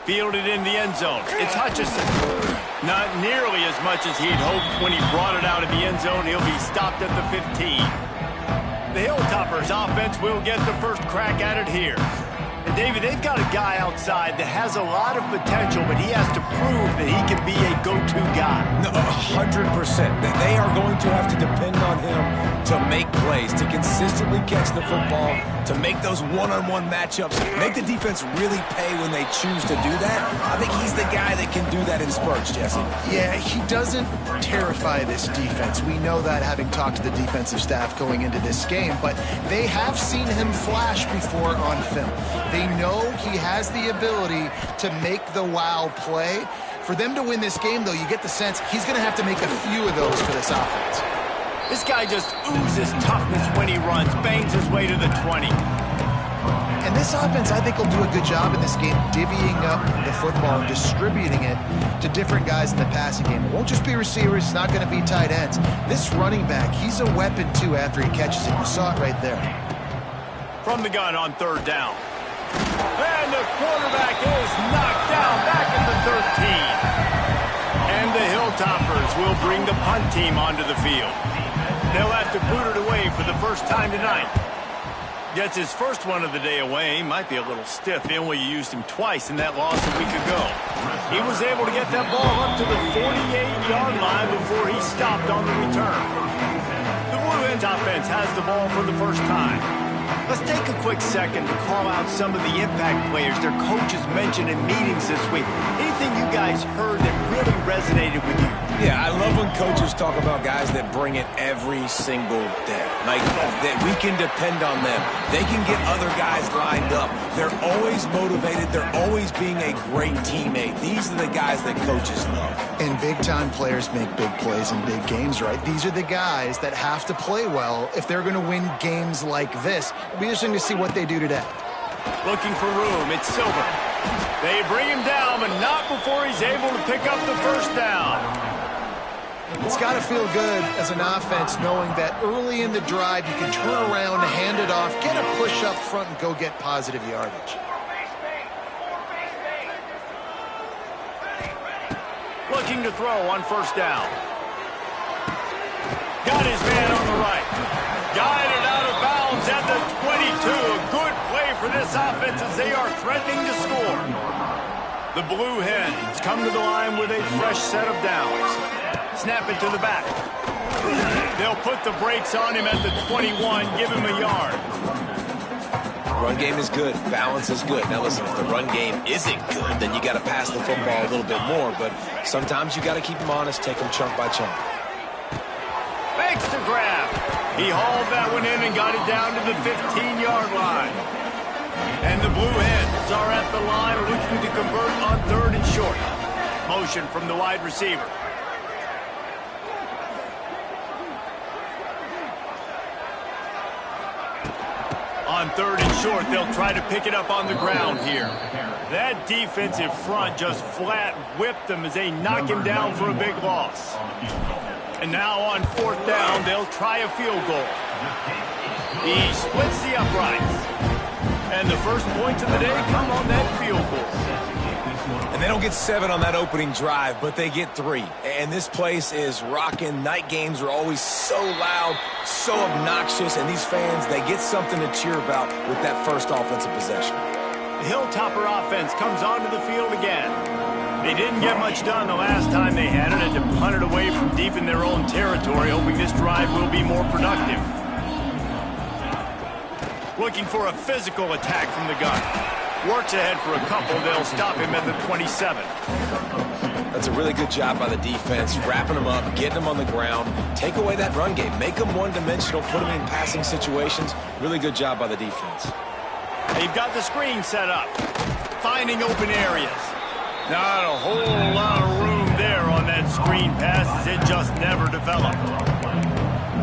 Fielded in the end zone. It's Hutchinson. Not nearly as much as he'd hoped when he brought it out of the end zone. He'll be stopped at the 15. The Hilltoppers offense will get the first crack at it here. And David, they've got a guy outside that has a lot of potential, but he has to prove that he can be a go-to guy. No, 100%. They are going to have to depend on him to make plays, to consistently catch the football, to make those one-on-one matchups, make the defense really pay when they choose to do that. I think he's the guy that can do that in spurts, Jesse. Yeah, he doesn't terrify this defense. We know that having talked to the defensive staff going into this game, but they have seen him flash before on film. They know he has the ability to make the wow play. For them to win this game, though, you get the sense he's going to have to make a few of those for this offense. This guy just oozes toughness when he runs, bangs his way to the 20. And this offense, I think, will do a good job in this game divvying up the football and distributing it to different guys in the passing game. It won't just be receivers. It's not going to be tight ends. This running back, he's a weapon, too, after he catches it. You saw it right there. From the gun on third down. And the quarterback is knocked down back at the 13. And the Hilltoppers will bring the punt team onto the field. They'll have to boot it away for the first time tonight. Gets his first one of the day away. Might be a little stiff. They only used him twice in that loss a week ago. He was able to get that ball up to the 48-yard line before he stopped on the return. The Blue Hens offense has the ball for the first time. Let's take a quick second to call out some of the impact players their coaches mentioned in meetings this week. Anything you guys heard that really resonated with you? Yeah, I love when coaches talk about guys that bring it every single day. Like, that we can depend on them. They can get other guys lined up. They're always motivated. They're always being a great teammate. These are the guys that coaches love. And big-time players make big plays in big games, right? These are the guys that have to play well if they're going to win games like this. It'll be interesting to see what they do today. Looking for room. It's Silver. They bring him down, but not before he's able to pick up the first down. It's got to feel good as an offense knowing that early in the drive you can turn around, hand it off, get a push up front, and go get positive yardage. Looking to throw on first down. Got his man on the right. Guided out of bounds at the 22. A good play for this offense as they are threatening to score. The Blue Hens come to the line with a fresh set of downs. Snap it to the back. They'll put the brakes on him at the 21, give him a yard. Run game is good. Balance is good. Now listen, if the run game isn't good, then you got to pass the football a little bit more. But sometimes you got to keep them honest, take them chunk by chunk. Makes the grab. He hauled that one in and got it down to the 15-yard line. And the Blue Hens are at the line looking to convert on third and short. Motion from the wide receiver. On third and short, they'll try to pick it up on the ground here. That defensive front just flat whipped them as they knock him down for a big loss. And now on fourth down, they'll try a field goal. He splits the uprights. And the first points of the day come on that field goal. And they don't get 7 on that opening drive, but they get 3. And this place is rocking. Night games are always so loud, so obnoxious, and these fans, they get something to cheer about with that first offensive possession. The Hilltopper offense comes onto the field again. They didn't get much done the last time they had it, and to punt it away from deep in their own territory, hoping this drive will be more productive. Looking for a physical attack from the gun. Works ahead for a couple. They'll stop him at the 27. That's a really good job by the defense, wrapping them up, getting them on the ground. Take away that run game. Make them one-dimensional, put them in passing situations. Really good job by the defense. They've got the screen set up. Finding open areas. Not a whole lot of room there on that screen pass as it just never developed.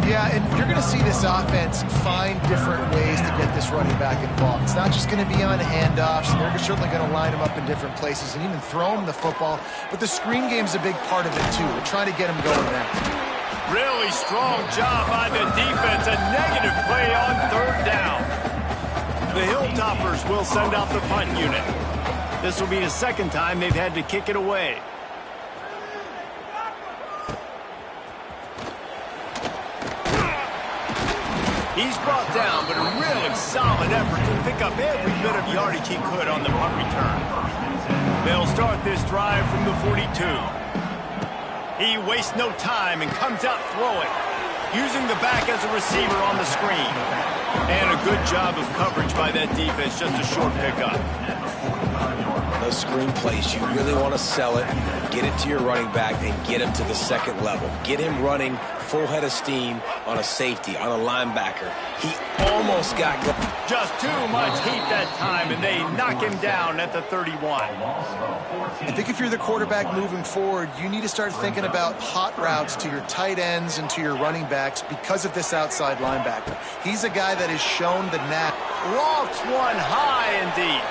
Yeah, and you're going to see this offense find different ways to get this running back involved. It's not just going to be on handoffs, and they're certainly going to line him up in different places and even throw him the football. But the screen game's a big part of it, too. They're trying to get him going now. Really strong job by the defense. A negative play on third down. The Hilltoppers will send out the punt unit. This will be the second time they've had to kick it away. He's brought down, but a really solid effort to pick up every bit of yardage he could on the punt return. They'll start this drive from the 42. He wastes no time and comes out throwing, using the back as a receiver on the screen. And a good job of coverage by that defense, just a short pickup. Those screen plays, you really want to sell it, get it to your running back, and get him to the second level. Get him running full head of steam on a safety, on a linebacker. He almost got just too much heat that time, and they knock him down at the 31. I think if you're the quarterback moving forward, you need to start thinking about hot routes to your tight ends and to your running backs because of this outside linebacker. He's a guy that has shown the knack. Lofts one high and deep.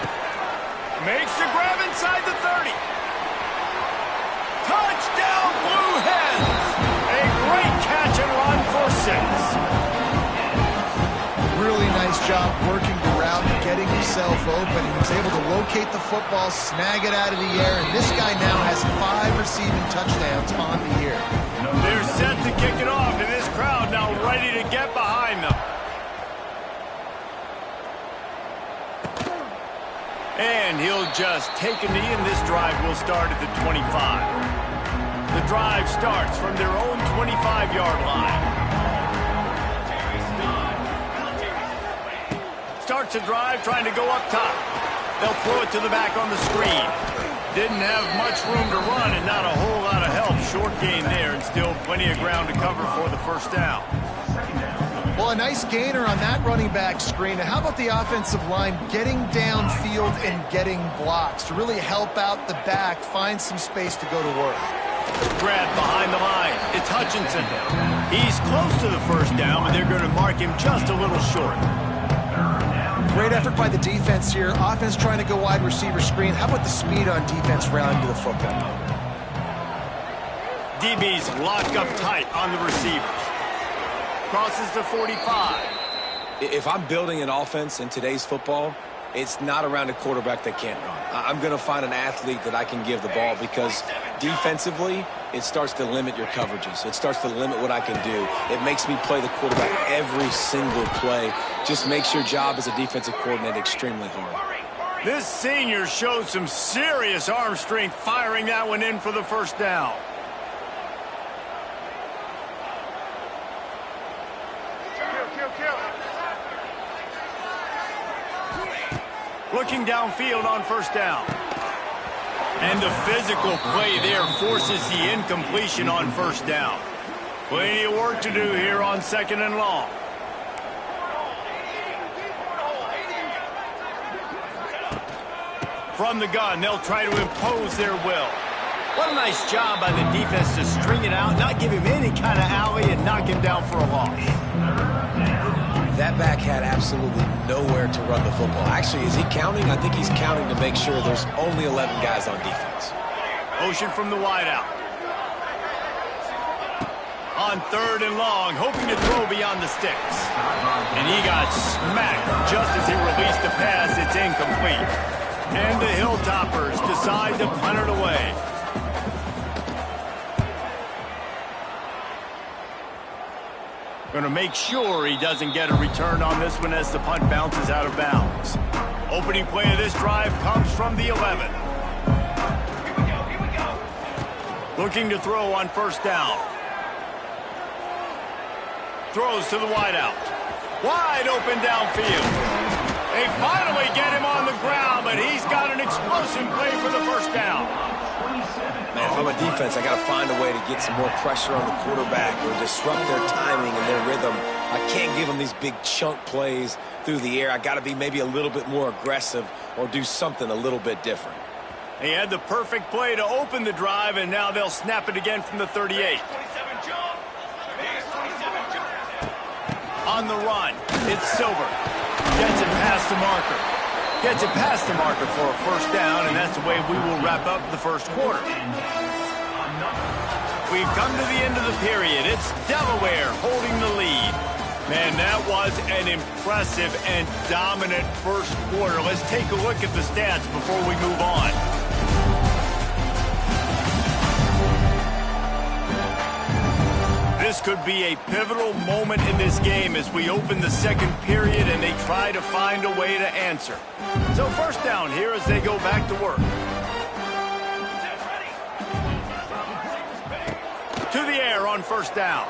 Makes the grab inside the 30. Touchdown, Blue Hens! A great catch and run for 6. Really nice job working the route and getting himself open. He was able to locate the football, snag it out of the air, and this guy now has 5 receiving touchdowns on the year. They're set to kick it off, and this crowd now ready to get behind them. And he'll just take a knee, and this drive will start at the 25. The drive starts from their own 25-yard line. Starts a drive trying to go up top. They'll throw it to the back on the screen. Didn't have much room to run and not a whole lot of help. Short gain there and still plenty of ground to cover for the first down. Well, a nice gainer on that running back screen. And how about the offensive line getting downfield and getting blocks to really help out the back, find some space to go to work? Grab behind the line. It's Hutchinson. He's close to the first down, but they're going to mark him just a little short. Great effort by the defense here. Offense trying to go wide receiver screen. How about the speed on defense rounding to the football? DB's locked up tight on the receivers. Crosses the 45. If I'm building an offense in today's football, it's not around a quarterback that can't run. I'm going to find an athlete that I can give the ball because defensively, it starts to limit your coverages. It starts to limit what I can do. It makes me play the quarterback every single play. Just makes your job as a defensive coordinator extremely hard. This senior showed some serious arm strength firing that one in for the first down. Looking downfield on first down. And the physical play there forces the incompletion on first down. Plenty of work to do here on second and long. From the gun, they'll try to impose their will. What a nice job by the defense to string it out, not give him any kind of alley, and knock him down for a loss. That back had absolutely nowhere to run the football. Actually, is he counting? I think he's counting to make sure there's only 11 guys on defense. Motion from the wideout. On third and long, hoping to throw beyond the sticks. And he got smacked just as he released the pass. It's incomplete. And the Hilltoppers decide to punt it away. Going to make sure he doesn't get a return on this one as the punt bounces out of bounds. Opening play of this drive comes from the 11. Here we go. Looking to throw on first down. Throws to the wideout. Wide open downfield. They finally get him on the ground, but he's got an explosive play for the first down. Man, if I'm a defense, I got to find a way to get some more pressure on the quarterback or disrupt their timing and their rhythm. I can't give them these big chunk plays through the air. I got to be maybe a little bit more aggressive or do something a little bit different. He had the perfect play to open the drive, and now they'll snap it again from the 38. On the run, it's Silver. Gets it past the marker. Gets it past the marker for a first down, and that's the way we will wrap up the first quarter. We've come to the end of the period. It's Delaware holding the lead. Man, that was a an impressive and dominant first quarter. Let's take a look at the stats before we move on. This could be a pivotal moment in this game as we open the second period and they try to find a way to answer. So first down here as they go back to work. To the air on first down.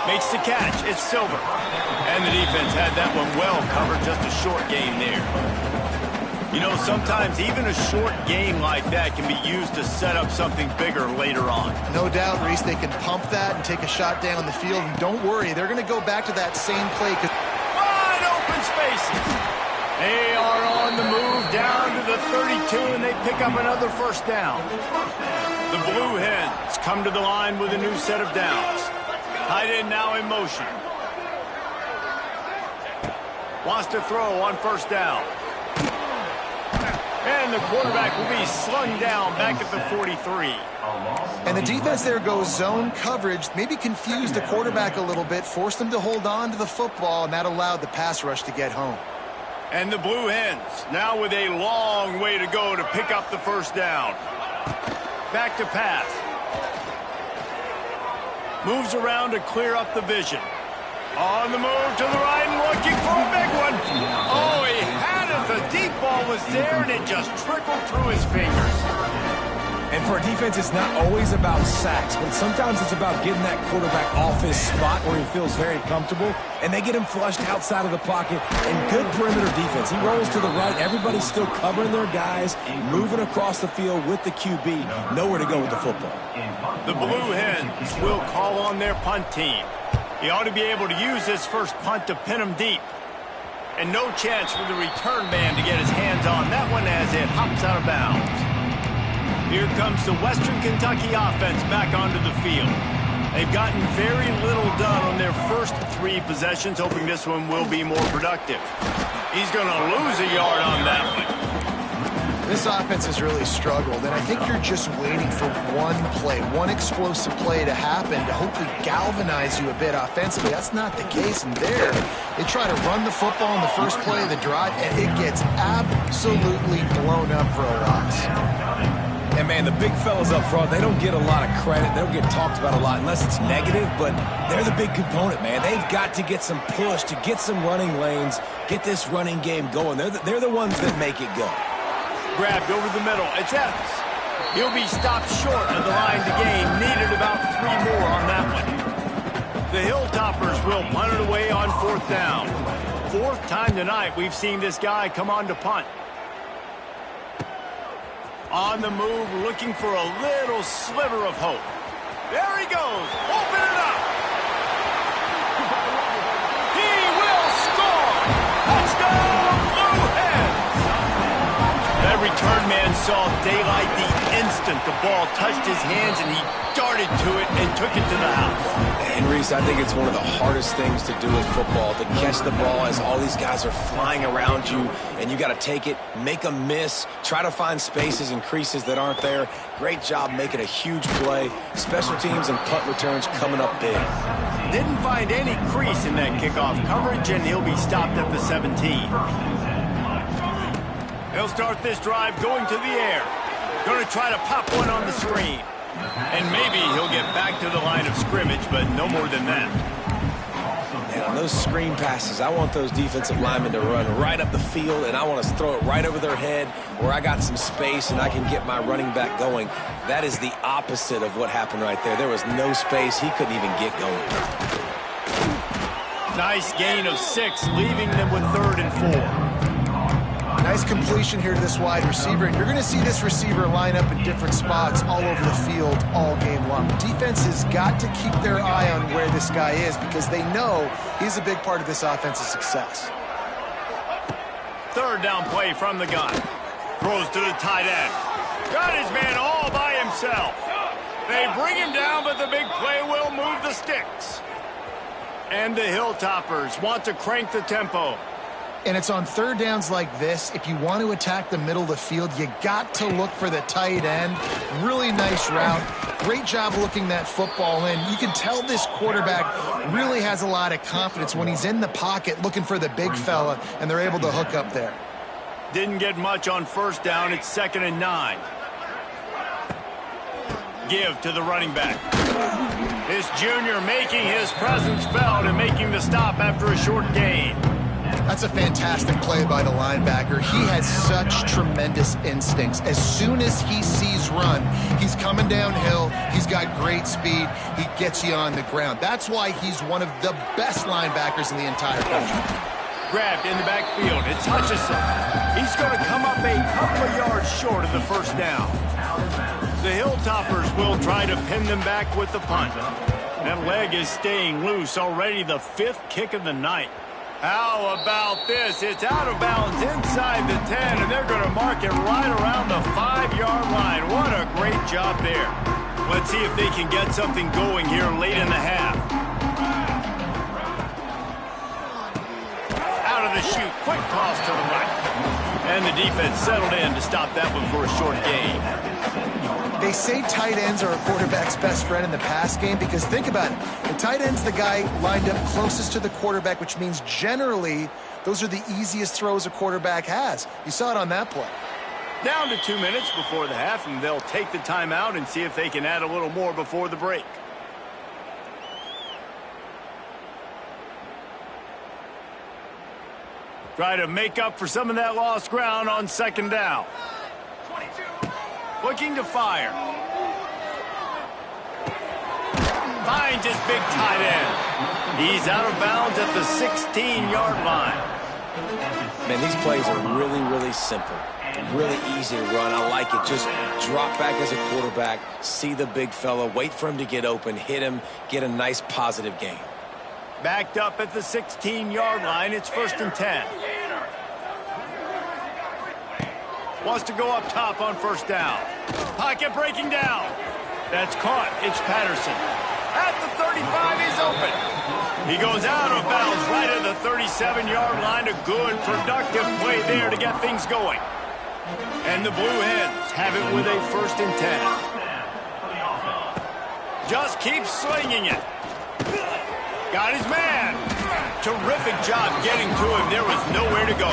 Makes the catch. It's Silver. And the defense had that one well covered. Just a short game there. You know, sometimes even a short game like that can be used to set up something bigger later on. No doubt, Reese, they can pump that and take a shot down the field. And don't worry, they're going to go back to that same play. Wide open spaces. They are on the move down to the 32, and they pick up another first down. The Blue Hens come to the line with a new set of downs. Tight end now in motion. Wants to throw on first down. And the quarterback will be slung down back at the 43. And the defense there goes zone coverage, maybe confused the quarterback a little bit, forced him to hold on to the football, and that allowed the pass rush to get home. And the Blue Hens now with a long way to go to pick up the first down. Back to pass. Moves around to clear up the vision. On the move to the right and looking for a big one. Oh, he had it. The deep ball was there, and it just trickled through his fingers. And for a defense, it's not always about sacks, but sometimes it's about getting that quarterback off his spot where he feels very comfortable, and they get him flushed outside of the pocket. And good perimeter defense. He rolls to the right. Everybody's still covering their guys, moving across the field with the QB. Nowhere to go with the football. The Blue Hens will call on their punt team. He ought to be able to use this first punt to pin him deep. And no chance for the return man to get his hands on that one as it hops out of bounds. Here comes the Western Kentucky offense back onto the field. They've gotten very little done on their first three possessions, hoping this one will be more productive. He's going to lose a yard on that one. This offense has really struggled, and I think you're just waiting for one play, one explosive play to happen to hopefully galvanize you a bit offensively. That's not the case, and there they try to run the football in the first play of the drive, and it gets absolutely blown up for a loss. And, man, the big fellas up front, they don't get a lot of credit. They don't get talked about a lot unless it's negative, but they're the big component, man. They've got to get some push, to get some running lanes, get this running game going. They're the ones that make it go. Grabbed over the middle. It's Epps. He'll be stopped short of the line to gain. Needed about 3 more on that one. The Hilltoppers will punt it away on fourth down. Fourth time tonight we've seen this guy come on to punt. On the move, looking for a little sliver of hope. There he goes. Open it up. He will score. Touchdown, Blue Hens. That return man saw daylight the instant the ball touched his hands, and he darted to it and took it to the house. And, Reese, I think it's one of the hardest things to do in football, to catch the ball as all these guys are flying around you, and you got to take it, make a miss, try to find spaces and creases that aren't there. Great job making a huge play. Special teams and punt returns coming up big. Didn't find any crease in that kickoff coverage, and he'll be stopped at the 17. He'll start this drive going to the air. Going to try to pop one on the screen. And maybe he'll get back to the line of scrimmage, but no more than that. And on those screen passes, I want those defensive linemen to run right up the field, and I want to throw it right over their head where I got some space and I can get my running back going. That is the opposite of what happened right there. There was no space. He couldn't even get going. Nice gain of 6, leaving them with 3rd and 4. Nice completion here to this wide receiver, and you're going to see this receiver line up in different spots all over the field all game long. The defense has got to keep their eye on where this guy is because they know he's a big part of this offense's success. 3rd down play from the gun. Throws to the tight end. Got his man all by himself. They bring him down, but the big play will move the sticks. And the Hilltoppers want to crank the tempo. And it's on 3rd downs like this. If you want to attack the middle of the field, you got to look for the tight end. Really nice route. Great job looking that football in. You can tell this quarterback really has a lot of confidence when he's in the pocket looking for the big fella, and they're able to hook up there. Didn't get much on first down. It's 2nd and 9. Give to the running back. This junior making his presence felt and making the stop after a short gain. That's a fantastic play by the linebacker. He has such tremendous instincts. As soon as he sees run, he's coming downhill. He's got great speed. He gets you on the ground. That's why he's one of the best linebackers in the entire country. Grabbed in the backfield. It's Hutchinson. He's going to come up a couple of yards short of the first down. The Hilltoppers will try to pin them back with the punt. That leg is staying loose. Already the 5th kick of the night. How about this? It's out of bounds inside the 10, and they're going to mark it right around the 5-yard line. What a great job there. Let's see if they can get something going here late in the half. Out of the chute, quick toss to the right. And the defense settled in to stop that one for a short gain. They say tight ends are a quarterback's best friend in the pass game because think about it. The tight end's the guy lined up closest to the quarterback, which means generally those are the easiest throws a quarterback has. You saw it on that play. Down to 2 minutes before the half, and they'll take the timeout and see if they can add a little more before the break. Try to make up for some of that lost ground on 2nd down. Looking to fire. Finds his big tight end. He's out of bounds at the 16-yard line. Man, these plays are really, really simple. Really easy to run. I like it. Just drop back as a quarterback, see the big fella, wait for him to get open, hit him, get a nice positive gain. Backed up at the 16-yard line. It's 1st and 10. Wants to go up top on 1st down. Pocket breaking down. That's caught. It's Patterson. At the 35, he's open. He goes out of bounds right at the 37-yard line. A good, productive play there to get things going. And the Blue Hens have it with a 1st and 10. Just keeps slinging it. Got his man. Terrific job getting to him. There was nowhere to go.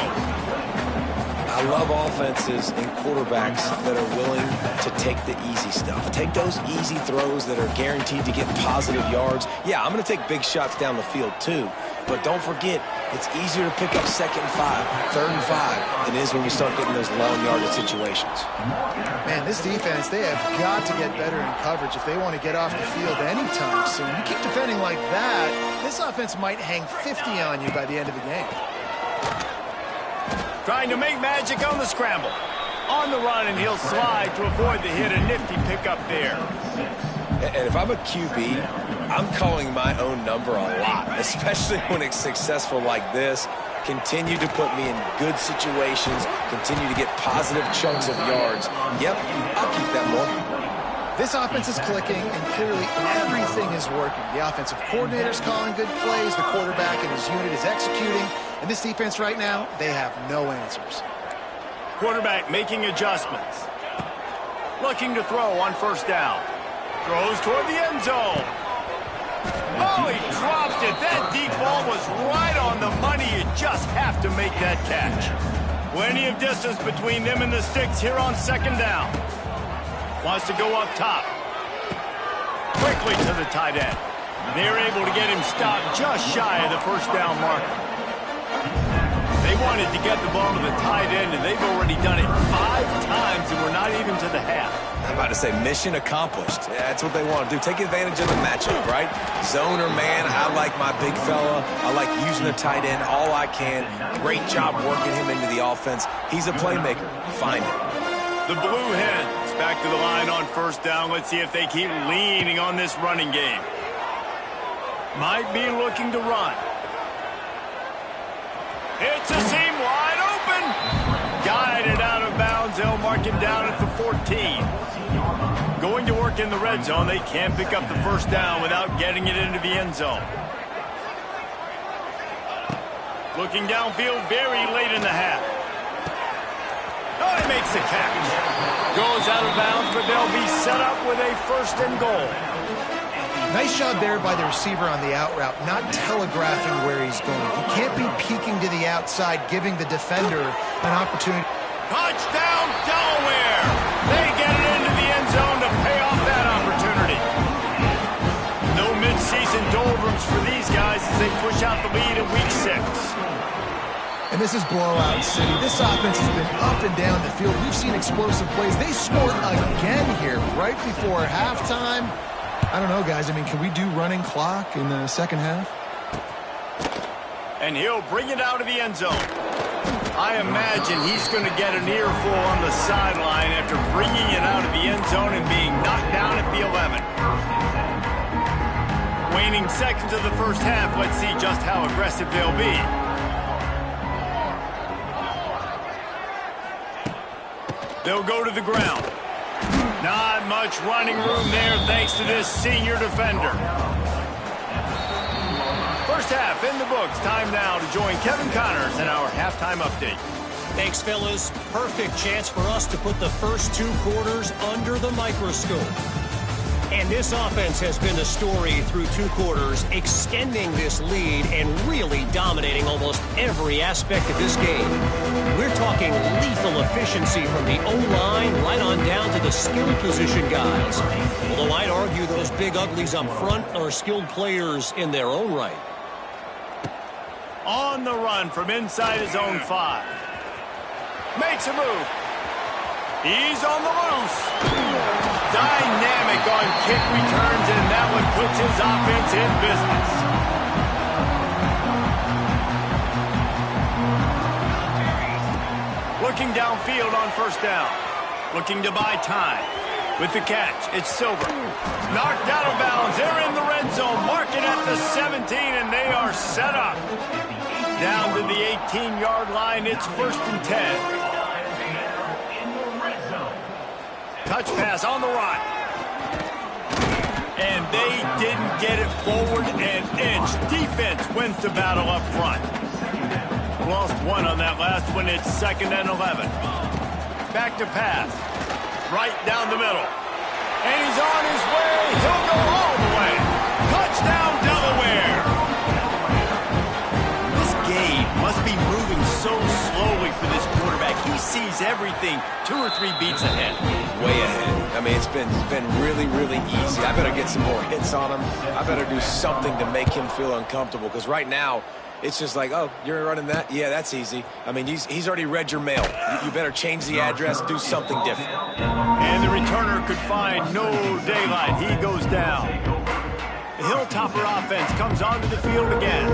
I love offenses and quarterbacks that are willing to take the easy stuff. Take those easy throws that are guaranteed to get positive yards. Yeah, I'm going to take big shots down the field too. But don't forget, it's easier to pick up 2nd and 5, 3rd and 5 than it is when we start getting those long yardage situations. Man, this defense, they have got to get better in coverage if they want to get off the field anytime soon. You keep defending like that, this offense might hang 50 on you by the end of the game. Trying to make magic on the scramble. On the run, and he'll slide to avoid the hit. A nifty pickup there. And if I'm a QB, I'm calling my own number a lot, especially when it's successful like this. Continue to put me in good situations. Continue to get positive chunks of yards. Yep, I'll keep that more. This offense is clicking, and clearly everything is working. The offensive coordinator's calling good plays. The quarterback and his unit is executing. And this defense right now, they have no answers. Quarterback making adjustments. Looking to throw on 1st down. Throws toward the end zone. Oh, he dropped it. That deep ball was right on the money. You just have to make that catch. Plenty of distance between them and the sticks here on 2nd down. Wants to go up top. Quickly to the tight end. They're able to get him stopped just shy of the 1st down marker. They wanted to get the ball to the tight end, and they've already done it 5 times, and we're not even to the half. I'm about to say mission accomplished. That's what they want to do. Take advantage of the matchup, right? Zone or man, I like my big fella. I like using the tight end all I can. Great job working him into the offense. He's a playmaker. Find him. The Blue Hens back to the line on 1st down. Let's see if they keep leaning on this running game. Might be looking to run. It's a seam wide open. Guided out of bounds. They'll mark him down at the 14. Going to work in the red zone. They can't pick up the 1st down without getting it into the end zone. Looking downfield very late in the half. Oh, he makes the catch. Goes out of bounds, but they'll be set up with a 1st and goal. Nice job there by the receiver on the out route, not telegraphing where he's going. He can't be peeking to the outside, giving the defender an opportunity. Touchdown, Delaware! They get it into the end zone to pay off that opportunity. No mid-season doldrums for these guys as they push out the lead in Week 6. And this is blowout city. This offense has been up and down the field. We've seen explosive plays. They scored again here right before halftime. I don't know, guys. I mean, can we do running clock in the second half? And he'll bring it out of the end zone. I imagine he's going to get an earful on the sideline after bringing it out of the end zone and being knocked down at the 11. Waning seconds of the first half. Let's see just how aggressive they'll be. They'll go to the ground. Not much running room there thanks to this senior defender. First half in the books. Time now to join Kevin Connors in our halftime update. Thanks, fellas. Perfect chance for us to put the first 2 quarters under the microscope. And this offense has been the story through 2 quarters, extending this lead and really dominating almost every aspect of this game. We're talking lethal efficiency from the O-line right on down to the skill position guys. Although I'd argue those big uglies up front are skilled players in their own right. On the run from inside his own 5. Makes a move. He's on the loose. Dynamic on kick returns, and that one puts his offense in business. Looking downfield on 1st down. Looking to buy time. With the catch, it's Silver. Knocked out of bounds. They're in the red zone. Marking at the 17, and they are set up. Down to the 18-yard line. It's 1st and 10. Touch pass on the run. And they didn't get it forward an inch. Defense wins the battle up front. Lost 1 on that last one. It's 2nd and 11. Back to pass. Right down the middle. And he's on his way. He'll go all the way. Touchdown, Delaware. This game must be moving so slowly for this quarterback. He sees everything 2 or 3 beats ahead. Way ahead. I mean, it's been really, really easy. I better get some more hits on him. I better do something to make him feel uncomfortable, because right now, it's just like, oh, you're running that? Yeah, that's easy. I mean, he's already read your mail. You better change the address, do something different. And the returner could find no daylight. He goes down. The Hilltopper offense comes onto the field again.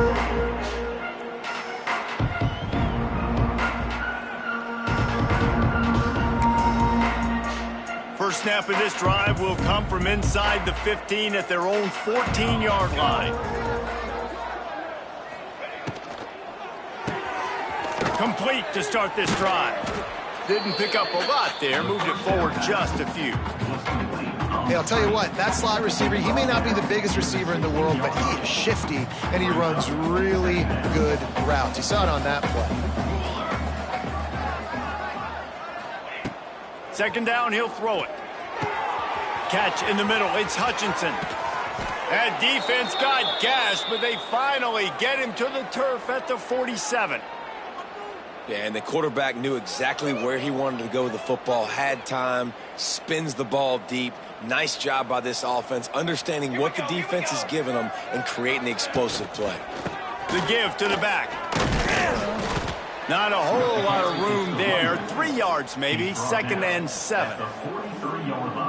First snap of this drive will come from inside the 15 at their own 14-yard line. Complete to start this drive. Didn't pick up a lot there, moved it forward just a few. Hey, I'll tell you what, that slot receiver, he may not be the biggest receiver in the world, but he is shifty, and he runs really good routes. You saw it on that play. 2nd down, he'll throw it. Catch in the middle, it's Hutchinson. That defense got gassed, but they finally get him to the turf at the 47. Yeah, and the quarterback knew exactly where he wanted to go with the football, had time, spins the ball deep. Nice job by this offense, understanding what the defense is giving them and creating the explosive play. The give to the back. Not a whole lot of room there. 3 yards maybe, 2nd and 7.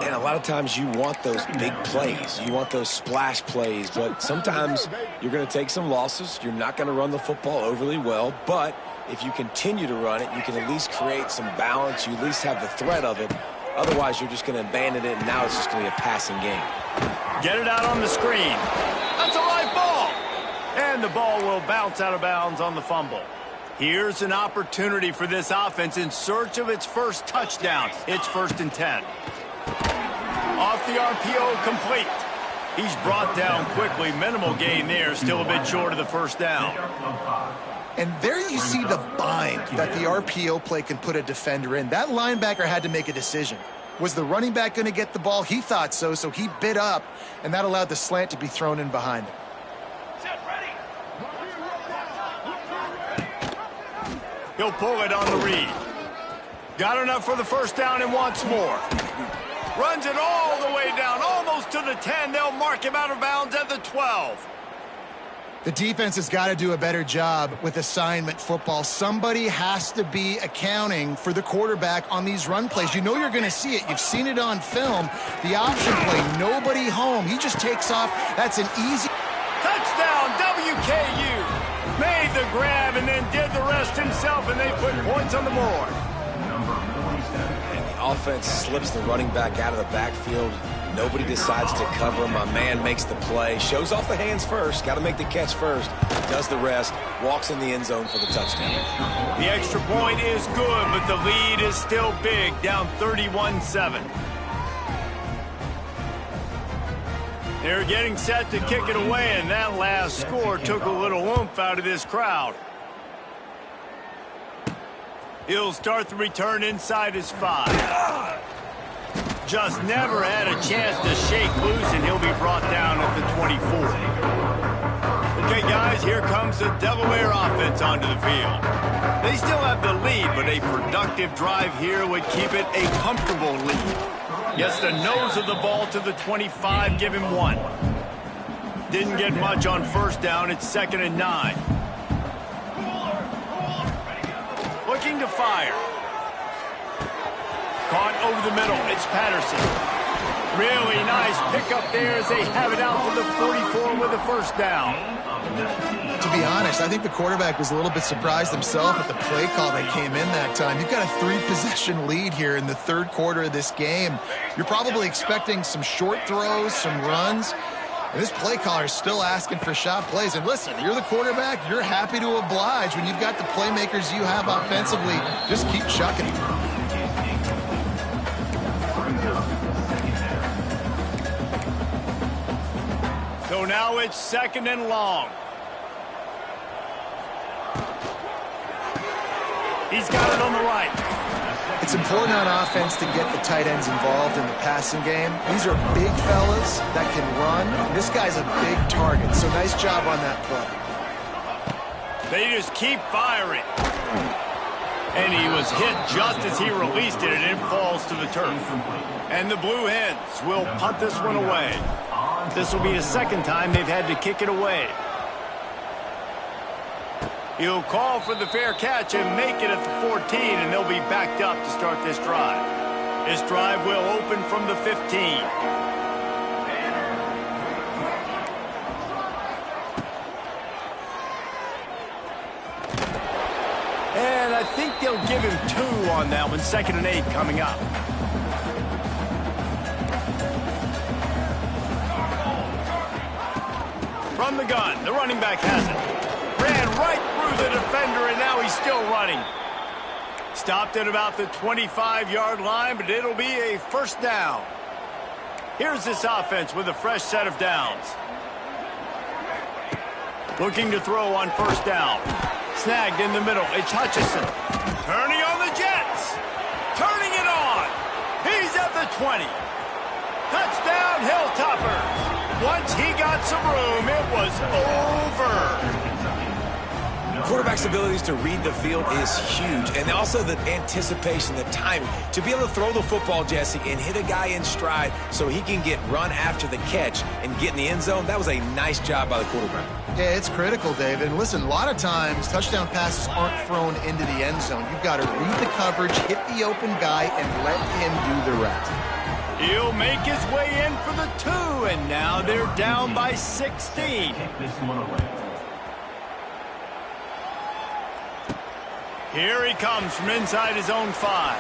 And a lot of times you want those big plays. You want those splash plays, but sometimes you're going to take some losses. You're not going to run the football overly well, but if you continue to run it, you can at least create some balance. You at least have the threat of it. Otherwise, you're just going to abandon it, and now it's just going to be a passing game. Get it out on the screen. That's a live ball. And the ball will bounce out of bounds on the fumble. Here's an opportunity for this offense in search of its first touchdown. It's 1st and 10. Off the RPO, complete. He's brought down quickly. Minimal gain there, still a bit short of the 1st down. And there you see the bind that the RPO play can put a defender in. That linebacker had to make a decision. Was the running back going to get the ball? He thought so, so he bit up, and that allowed the slant to be thrown in behind him. He'll pull it on the read. Got enough for the first down and wants more. Runs it all the way down, almost to the 10. They'll mark him out of bounds at the 12. The defense has got to do a better job with assignment football. Somebody has to be accounting for the quarterback on these run plays. You know you're going to see it. You've seen it on film. The option play, nobody home. He just takes off. That's an easy... Touchdown, WKU. Made the grab and then did the rest himself, and they put points on the board. And the offense slips the running back out of the backfield. Nobody decides to cover him. My man makes the play. Shows off the hands first. Got to make the catch first. Does the rest. Walks in the end zone for the touchdown. The extra point is good, but the lead is still big, down 31-7. They're getting set to kick it away, and that last score took a little oomph out of this crowd. He'll start the return inside his 5. Just never had a chance to shake loose, and he'll be brought down at the 24. Okay, guys, here comes the Delaware offense onto the field. They still have the lead, but a productive drive here would keep it a comfortable lead. Gets the nose of the ball to the 25, give him 1. Didn't get much on first down. It's 2nd and 9. Looking to fire. Caught over the middle. It's Patterson. Really nice pickup there as they have it out to the 44 with the first down. To be honest, I think the quarterback was a little bit surprised himself at the play call that came in that time. You've got a 3-possession lead here in the third quarter of this game. You're probably expecting some short throws, some runs. And this play caller is still asking for shot plays. And listen, you're the quarterback. You're happy to oblige when you've got the playmakers you have offensively. Just keep chucking. So now it's 2nd and long. He's got it on the right. It's important on offense to get the tight ends involved in the passing game. These are big fellas that can run. This guy's a big target, so nice job on that play. They just keep firing. And he was hit just as he released it, and it falls to the turf. And the Blue Hens will punt this one away. This will be the second time they've had to kick it away. He'll call for the fair catch and make it at the 14, and they'll be backed up to start this drive. This drive will open from the 15. And I think they'll give him 2 on that one. 2nd and 8 coming up. From the gun, the running back has it. Ran right through the defender, and now he's still running. Stopped at about the 25-yard line, but it'll be a first down. Here's this offense with a fresh set of downs. Looking to throw on first down. Snagged in the middle. It's Hutchinson. Turning on the Jets. Turning it on. He's at the 20. Touchdown, Hilltoppers. Once he got some room, it was over. Quarterback's abilities to read the field is huge, and also the anticipation, the timing. To be able to throw the football, Jesse, and hit a guy in stride so he can get run after the catch and get in the end zone, that was a nice job by the quarterback. Yeah, it's critical, David. And listen, a lot of times, touchdown passes aren't thrown into the end zone. You've got to read the coverage, hit the open guy, and let him do the rest. He'll make his way in for the 2, and now they're down by 16. Here he comes from inside his own 5.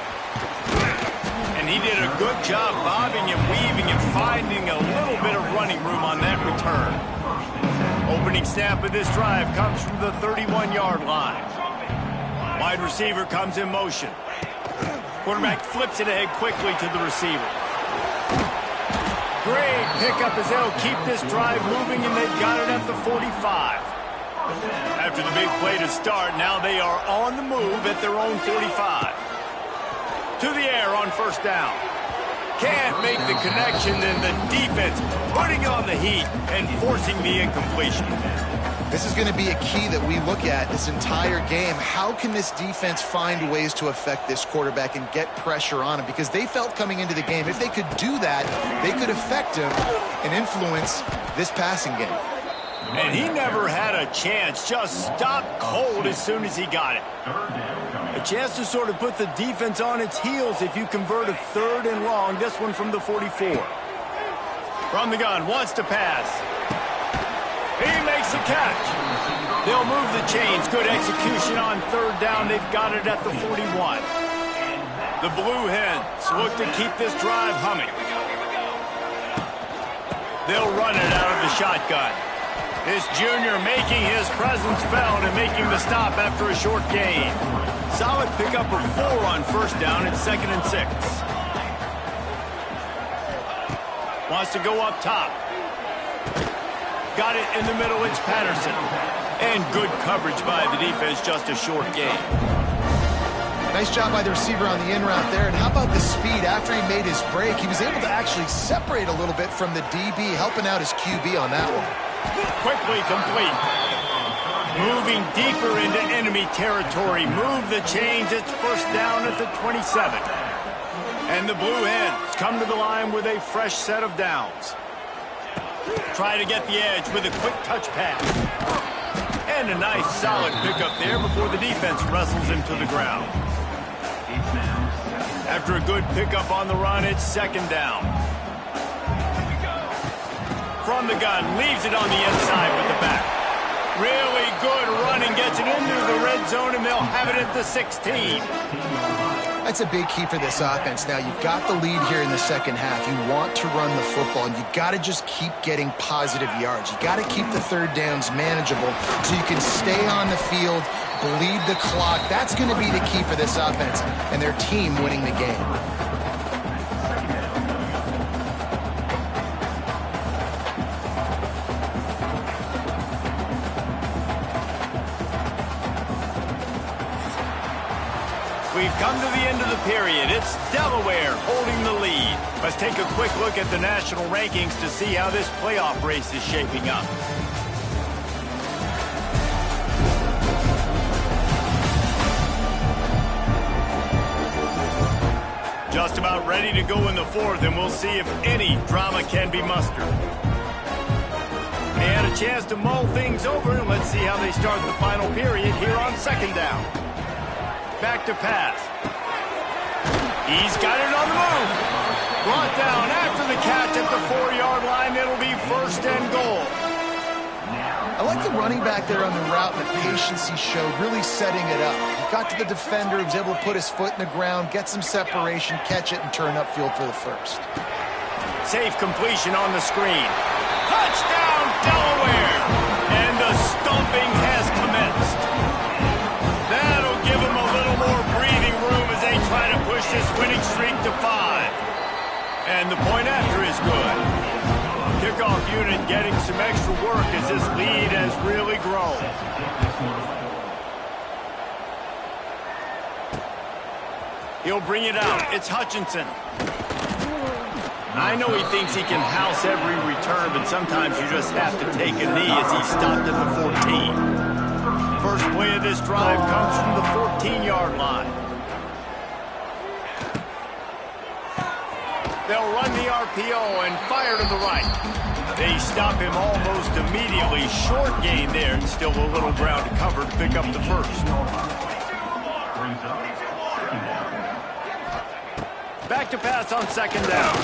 And he did a good job bobbing and weaving and finding a little bit of running room on that return. Opening snap of this drive comes from the 31-yard line. Wide receiver comes in motion. Quarterback flips it ahead quickly to the receiver. Great pickup as they'll keep this drive moving, and they've got it at the 45. After the big play to start, now they are on the move at their own 45. To the air on first down. Can't make the connection, then the defense putting on the heat and forcing the incompletion. This is going to be a key that we look at this entire game. How can this defense find ways to affect this quarterback and get pressure on him? Because they felt coming into the game, if they could do that, they could affect him and influence this passing game. And he never had a chance, just stopped cold as soon as he got it. A chance to sort of put the defense on its heels if you convert a 3rd and long, this one from the 44. From the gun, wants to pass. He makes the catch. They'll move the chains. Good execution on 3rd down. They've got it at the 41. The Blue Hens look to keep this drive humming. They'll run it out of the shotgun. This junior making his presence felt and making the stop after a short gain. Solid pickup of 4 on first down. It's 2nd and 6. Wants to go up top. Got it in the middle. It's Patterson. And good coverage by the defense. Just a short gain. Nice job by the receiver on the in route there. And how about the speed after he made his break? He was able to actually separate a little bit from the DB, helping out his QB on that one. Quickly complete. Moving deeper into enemy territory. Move the chains. It's first down at the 27. And the Blue Hens come to the line with a fresh set of downs. Try to get the edge with a quick touch pass. And a nice solid pickup there before the defense wrestles him to the ground. After a good pickup on the run, it's 2nd down. From the gun, leaves it on the inside with the back. Really good running, gets it into the red zone, and they'll have it at the 16. That's a big key for this offense. Now, you've got the lead here in the second half. You want to run the football, and you got to just keep getting positive yards. You got to keep the 3rd downs manageable so you can stay on the field, bleed the clock. That's going to be the key for this offense and their team winning the game. We've come to the end of the period. It's Delaware holding the lead. Let's take a quick look at the national rankings to see how this playoff race is shaping up. Just about ready to go in the 4th, and we'll see if any drama can be mustered. They had a chance to mull things over, and let's see how they start the final period here on 2nd down. Back to pass. He's got it on the move. Brought down after the catch at the 4-yard line. It'll be 1st and goal. I like the running back there on the route and the patience he showed, really setting it up. He got to the defender, he was able to put his foot in the ground, get some separation, catch it, and turn upfield for the 1st. Safe completion on the screen. Touchdown, Delaware! And the stomping has commenced. That'll give them a little more breathing room as they try to push this winning streak to 5. And the point after is good. Kickoff unit getting some extra work as this lead has really grown. He'll bring it out. It's Hutchinson. I know he thinks he can house every return, but sometimes you just have to take a knee as he stopped at the 14. First play of this drive comes from the 14-yard line. They'll run the RPO and fire to the right. They stop him almost immediately. Short gain there, and still a little ground to cover to pick up the 1st. Back to pass on 2nd down.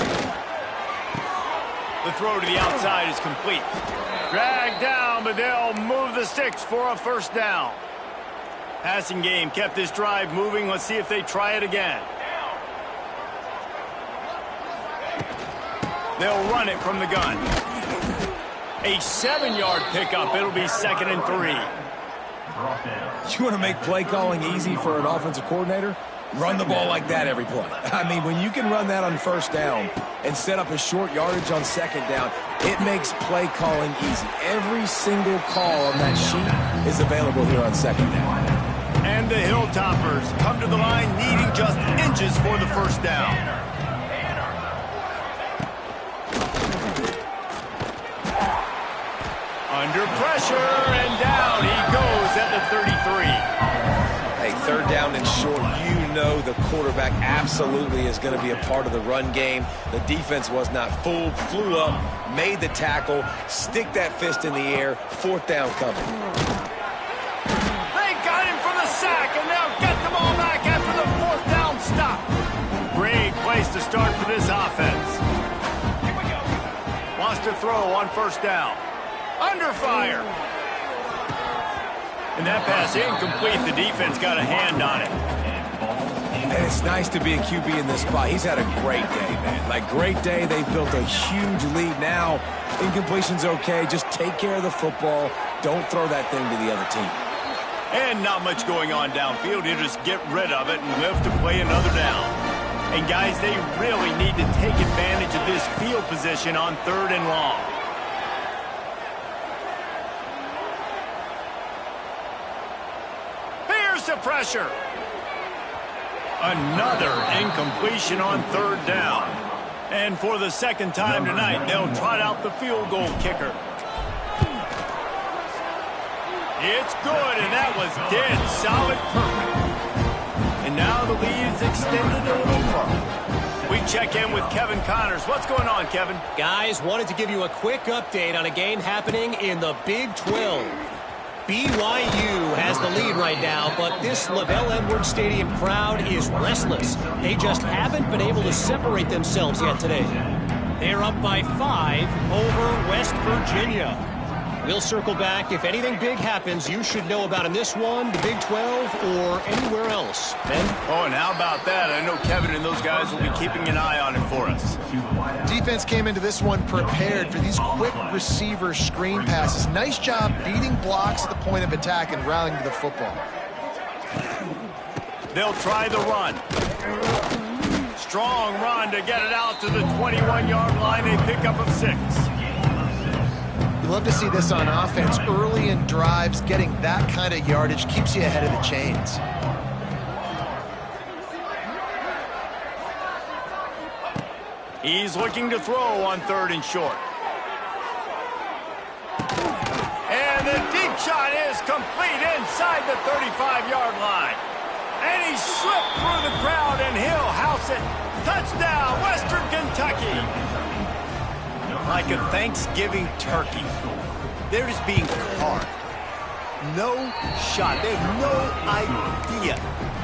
The throw to the outside is complete. Dragged down, but they'll move the sticks for a 1st down. Passing game kept this drive moving. Let's see if they try it again. They'll run it from the gun. A 7-yard pickup. It'll be 2nd and 3. You want to make play calling easy for an offensive coordinator? Run the ball like that every play. I mean, when you can run that on first down and set up a short yardage on second down, it makes play calling easy. Every single call on that sheet is available here on second down. And the Hilltoppers come to the line needing just inches for the first down. Under pressure, and down he goes at the 33. Hey, third down and short, you know the quarterback absolutely is going to be a part of the run game. The defense was not fooled, flew up, made the tackle, stick that fist in the air, fourth down coming. They got him for the sack, and they'll get the ball back after the fourth down stop. Great place to start for this offense. Wants to throw on first down. Under fire. And that pass incomplete. The defense got a hand on it. And it's nice to be a QB in this spot. He's had a great day, man. Like, great day. They built a huge lead. Now, incompletion's okay. Just take care of the football. Don't throw that thing to the other team. And not much going on downfield. You just get rid of it and live to play another down. And, guys, they really need to take advantage of this field position on third and long. The pressure. Another incompletion on third down. And for the second time tonight, they'll trot out the field goal kicker. It's good, and that was dead solid perfect. And now the lead is extended a little further. We check in with Kevin Connors. What's going on, Kevin? Guys, wanted to give you a quick update on a game happening in the Big 12. BYU has the lead right now, but this LaVell Edwards Stadium crowd is restless. They just haven't been able to separate themselves yet today. They're up by 5 over West Virginia. We'll circle back. If anything big happens, you should know about in this one, the Big 12, or anywhere else. Ben? Oh, and how about that? I know Kevin and those guys will be keeping an eye on it for us. Defense came into this one prepared for these quick receiver screen passes. Nice job beating blocks at the point of attack and rallying to the football. They'll try the run. Strong run to get it out to the 21-yard line. They pick up a 6. You love to see this on offense. Early in drives, getting that kind of yardage keeps you ahead of the chains. He's looking to throw on third and short. And the deep shot is complete inside the 35-yard line. And he slipped through the crowd, and he'll house it. Touchdown, Western Kentucky. Like a Thanksgiving turkey. They're just being carved. No shot. They have no idea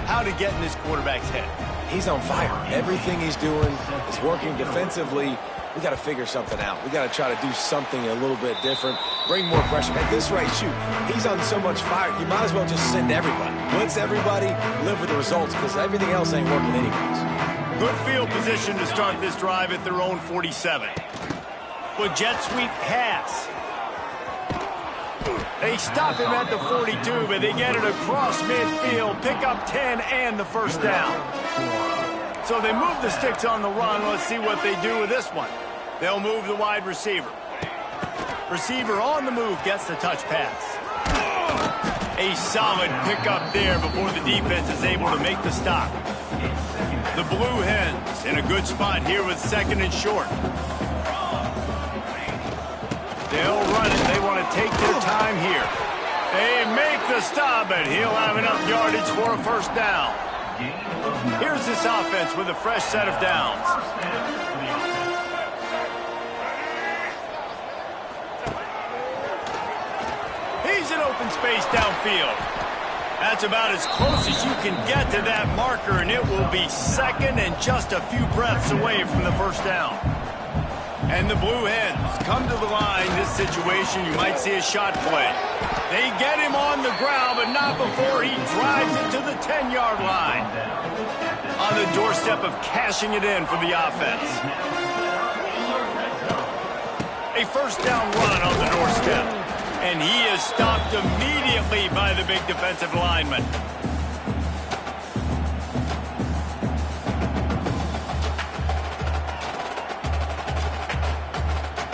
how to get in this quarterback's head. He's on fire. Everything he's doing is working defensively. We got to figure something out. We got to try to do something a little bit different. Bring more pressure. At this rate, shoot, he's on so much fire. You might as well just send everybody. Blitz everybody, live with the results, because everything else ain't working anyways. Good field position to start this drive at their own 47. With jet sweep pass. They stop him at the 42, but they get it across midfield, pick up 10 and the first down. So they move the sticks on the run. Let's see what they do with this one. They'll move the wide receiver. Receiver on the move gets the touch pass. A solid pickup there before the defense is able to make the stop. The Blue Hens in a good spot here with second and short. They'll run it. They want to take their time here. They make the stop, but he'll have enough yardage for a first down. Here's this offense with a fresh set of downs. He's in open space downfield. That's about as close as you can get to that marker, and it will be second and just a few breaths away from the first down. And the Blue Hens come to the line. This situation, you might see a shot play. They get him on the ground, but not before he drives it to the 10-yard line. On the doorstep of cashing it in for the offense. A first down run on the doorstep. And he is stopped immediately by the big defensive lineman.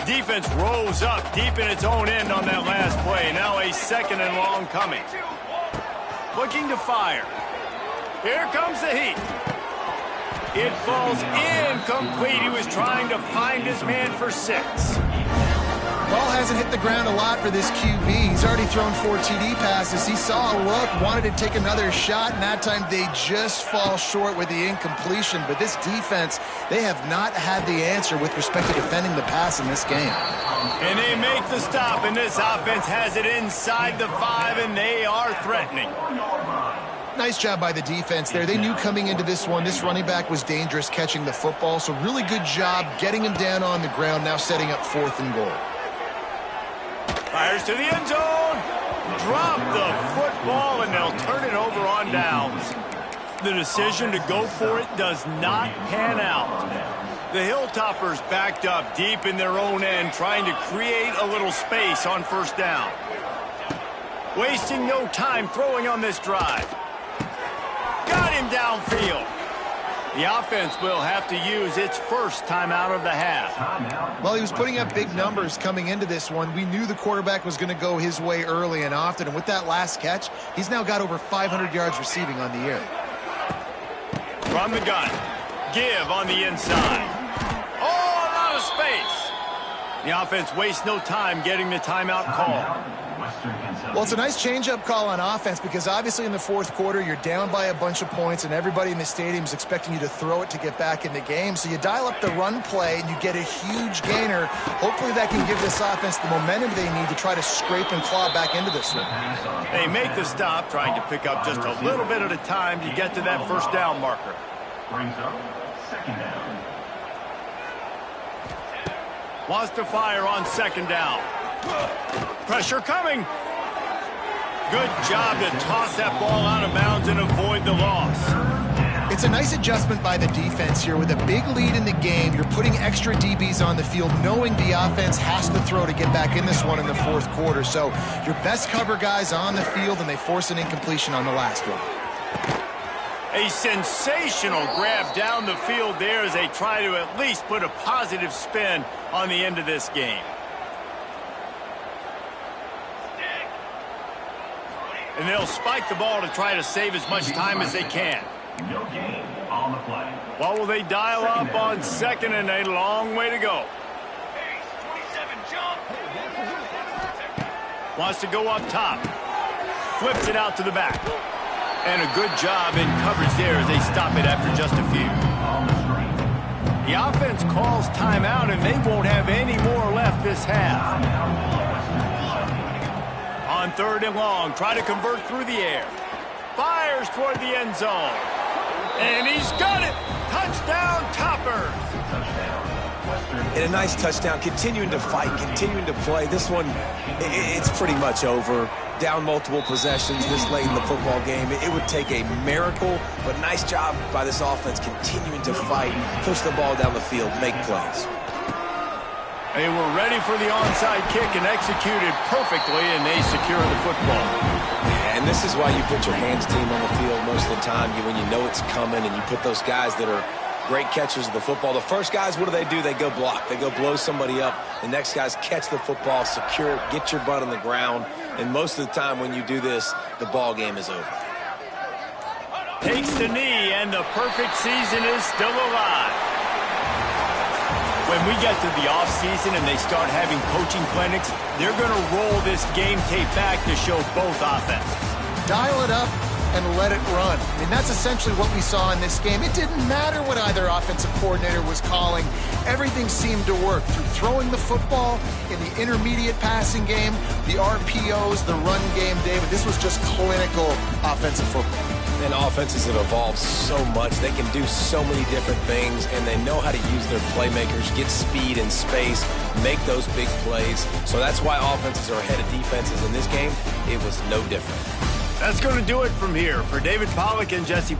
Defense rose up deep in its own end on that last play. Now a 2nd and long coming. Looking to fire. Here comes the heat. It falls incomplete. He was trying to find his man for 6. Ball hasn't hit the ground a lot for this QB. He's already thrown 4 TD passes. He saw a look, wanted to take another shot, and that time they just fall short with the incompletion. But this defense, they have not had the answer with respect to defending the pass in this game. And they make the stop, and this offense has it inside the 5, and they are threatening. Nice job by the defense there. They knew coming into this one, this running back was dangerous catching the football, so really good job getting him down on the ground, now setting up 4th and goal. Fires to the end zone. Drop the football, and they'll turn it over on downs. The decision to go for it does not pan out. The Hilltoppers backed up deep in their own end, trying to create a little space on 1st down. Wasting no time throwing on this drive. Got him downfield. The offense will have to use its first timeout of the half. Well, he was putting up big numbers coming into this one. We knew the quarterback was going to go his way early and often, and with that last catch, he's now got over 500 yards receiving on the year. From the gun. Give on the inside. Oh, a lot of space. The offense wastes no time getting the timeout call. Well, it's a nice change-up call on offense because obviously in the 4th quarter, you're down by a bunch of points and everybody in the stadium is expecting you to throw it to get back in the game. So you dial up the run play and you get a huge gainer. Hopefully that can give this offense the momentum they need to try to scrape and claw back into this one. They make the stop, trying to pick up just a little bit at a time to get to that 1st down marker. Brings up 2nd down. Wants to fire on 2nd down. Pressure coming. Good job to toss that ball out of bounds and avoid the loss. It's a nice adjustment by the defense here. With a big lead in the game, you're putting extra DBs on the field, knowing the offense has to throw to get back in this one in the 4th quarter. So your best cover guys on the field, and they force an incompletion on the last one. A sensational grab down the field there as they try to at least put a positive spin on the end of this game. And they'll spike the ball to try to save as much time as they can. No gain on the play. What will they dial up on 2nd and a long way to go? Wants to go up top. Flips it out to the back. And a good job in coverage there as they stop it after just a few. The offense calls timeout, and they won't have any more left this half. On 3rd and long, try to convert through the air. Fires toward the end zone. And he's got it. Touchdown, Toppers. And a nice touchdown, continuing to fight, continuing to play. This one, it's pretty much over. Down multiple possessions this late in the football game. It would take a miracle, but nice job by this offense continuing to fight, push the ball down the field, make plays. They were ready for the onside kick and executed perfectly, and they secure the football. And this is why you put your hands team on the field most of the time, when you know it's coming, and you put those guys that are great catchers of the football. The first guys, what do? They go block. They go blow somebody up. The next guys catch the football, secure it, get your butt on the ground. And most of the time when you do this, the ball game is over. Takes the knee, and the perfect season is still alive. When we get to the offseason and they start having coaching clinics, they're going to roll this game tape back to show both offenses. Dial it up and let it run. I mean, that's essentially what we saw in this game. It didn't matter what either offensive coordinator was calling. Everything seemed to work through throwing the football, in the intermediate passing game, the RPOs, the run game, David. This was just clinical offensive football. And offenses have evolved so much. They can do so many different things, and they know how to use their playmakers, get speed and space, make those big plays. So that's why offenses are ahead of defenses in this game. It was no different. That's going to do it from here. For David Pollack and Jesse